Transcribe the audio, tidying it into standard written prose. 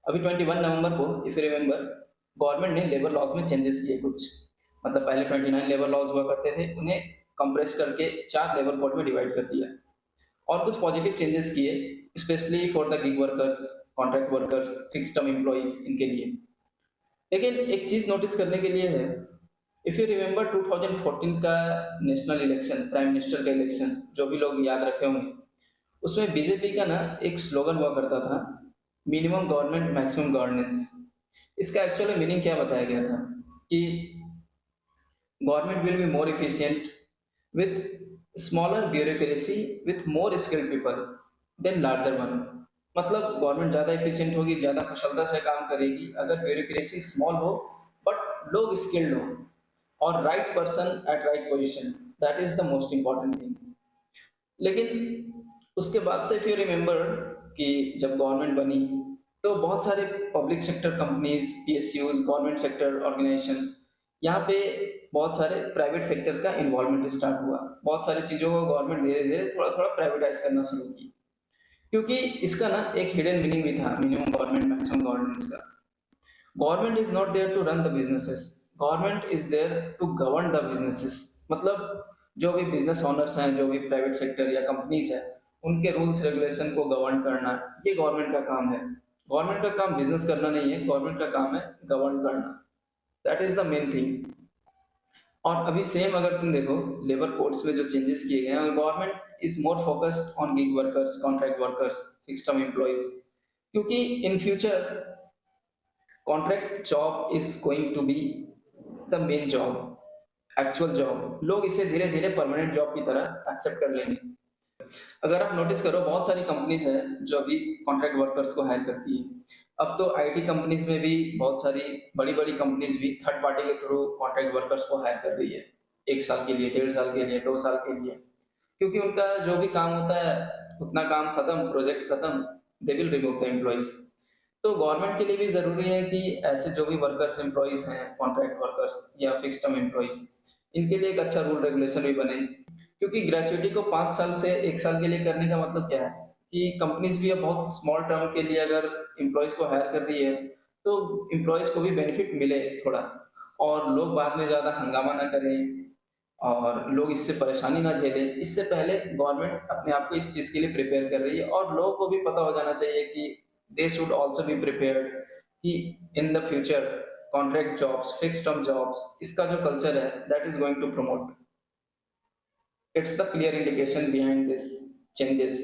अभी 21 नवंबर को if you remember government ने लेबर लॉज में चेंजेस किए कुछ। मतलब पहले 29 लेबर लॉज हुआ करते थे, उन्हें कंप्रेस करके 4 लेबर कोड में डिवाइड कर दिया और कुछ पॉजिटिव चेंजेस किए, specially for the gig workers, contract workers, fixed term employees इनके लिए। लेकिन एक चीज़ नोटिस करने के लिए है, इफ यू रिमेंबर 2014 का नेशनल इलेक्शन, प्राइम मिनिस्टर का इलेक्शन, जो भी लोग याद रखे होंगे, उसमें बीजेपी का ना एक स्लोगन हुआ करता था, मिनिमम गवर्नमेंट मैक्सिमम गवर्नेंस। इसका एक्चुअली मीनिंग क्या बताया गया था कि government will be more efficient with smaller bureaucracy with more skilled people than larger one। मतलब गवर्नमेंट ज़्यादा एफिशिएंट होगी, ज़्यादा कुशलता से काम करेगी अगर ब्यूरोक्रेसी स्मॉल हो बट लोग स्किल्ड हो और right person at right position. That is the most important thing. लेकिन उसके बाद से फिर रिमेंबर कि जब गवर्नमेंट बनी तो बहुत सारे public sector companies, PSUs, government sector organisations, यहाँ पे बहुत सारे प्राइवेट सेक्टर का इन्वॉल्वमेंट स्टार्ट हुआ। बहुत सारी चीज़ों को गवर्नमेंट धीरे धीरे थोड़ा थोड़ा प्राइवेटाइज करना शुरू की, क्योंकि इसका ना एक हिडन मीनिंग भी था मिनिमम गवर्नमेंट मैक्सिमम गवर्नेंस का। Government is not there to run the businesses, government is there to govern the businesses. मतलब जो भी बिजनेस ओनर्स हैं, जो भी प्राइवेट सेक्टर या कंपनीज है, उनके रूल्स रेगुलेशन को गवर्न करना, ये गवर्नमेंट का काम है। गवर्नमेंट का काम बिजनेस करना नहीं है, गवर्नमेंट का काम है गवर्न करना। That is the main thing. और अभी सेम अगर तुम देखो लेबर कोड्स में जो चेंजेस किए गए हैं, government is more focused on gig workers, contract workers, fixed term employees, क्योंकि in future contract job is going to be the main job, actual job. लोग इसे धीरे धीरे परमानेंट जॉब की तरह एक्सेप्ट कर लेंगे। अगर आप नोटिस करो बहुत सारी कंपनीज हैं जो अभी कॉन्ट्रैक्ट वर्कर्स को हायर करती है। अब तो आईटी कंपनीज में भी बहुत सारी बड़ी बड़ी कंपनीज भी थर्ड पार्टी के थ्रू कॉन्ट्रैक्ट वर्कर्स को हायर कर रही है, 1 साल के लिए, 1.5 साल के लिए, 2 साल के लिए। क्योंकि उनका जो भी काम होता है उतना काम खत्म, प्रोजेक्ट खत्म, they will remove the employees. तो गवर्नमेंट के लिए भी जरूरी है कि ऐसे जो भी वर्कर्स एम्प्लॉइज हैं, कॉन्ट्रैक्ट वर्कर्स या फिक्स टर्म एम्प्लॉइज, इनके लिए एक अच्छा रूल रेगुलेशन भी बने। क्योंकि ग्रेचुइटी को 5 साल से 1 साल के लिए करने का मतलब क्या है कि कंपनीज भी अब बहुत स्मॉल टर्म के लिए अगर एम्प्लॉयज को हायर कर रही है तो एम्प्लॉयज को भी बेनिफिट मिले थोड़ा, और लोग बाद में ज्यादा हंगामा ना करें और लोग इससे परेशानी ना झेले। इससे पहले गवर्नमेंट अपने आप को इस चीज के लिए प्रिपेयर कर रही है और लोगों को भी पता हो जाना चाहिए कि they should also be prepared कि in the future contract jobs, fixed term jobs, इसका जो कल्चर है that is going to promote. It's the clear indication behind this changes.